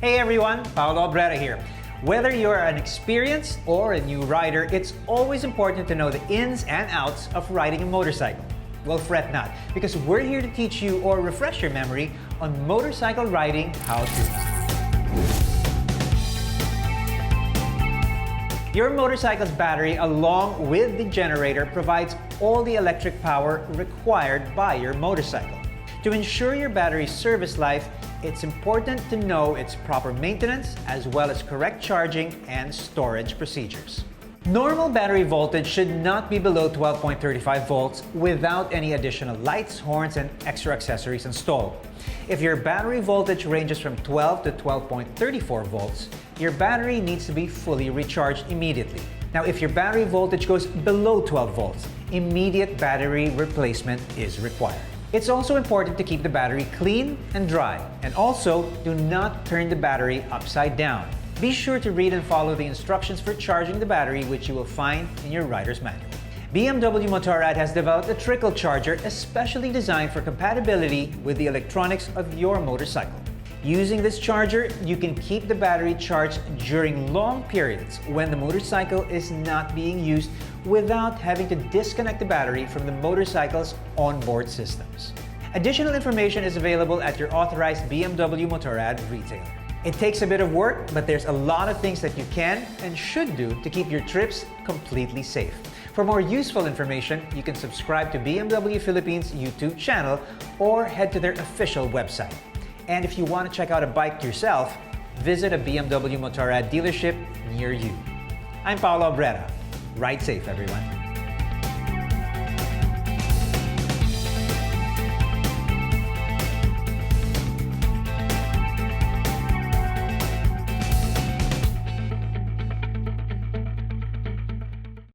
Hey everyone, Paolo Brera here. Whether you're an experienced or a new rider, it's always important to know the ins and outs of riding a motorcycle. Well, fret not, because we're here to teach you or refresh your memory on motorcycle riding how-tos. Your motorcycle's battery, along with the generator, provides all the electric power required by your motorcycle. To ensure your battery's service life, it's important to know its proper maintenance as well as correct charging and storage procedures. Normal battery voltage should not be below 12.35 volts without any additional lights, horns, and extra accessories installed. If your battery voltage ranges from 12 to 12.34 volts, your battery needs to be fully recharged immediately. Now, if your battery voltage goes below 12 volts, immediate battery replacement is required. It's also important to keep the battery clean and dry, and also do not turn the battery upside down. Be sure to read and follow the instructions for charging the battery, which you will find in your rider's manual. BMW Motorrad has developed a trickle charger especially designed for compatibility with the electronics of your motorcycle. Using this charger, you can keep the battery charged during long periods when the motorcycle is not being used without having to disconnect the battery from the motorcycle's onboard systems. Additional information is available at your authorized BMW Motorrad retailer. It takes a bit of work, but there's a lot of things that you can and should do to keep your trips completely safe. For more useful information, you can subscribe to BMW Philippines YouTube channel or head to their official website. And if you want to check out a bike yourself, visit a BMW Motorrad dealership near you. I'm Paolo Brera. Ride safe, everyone.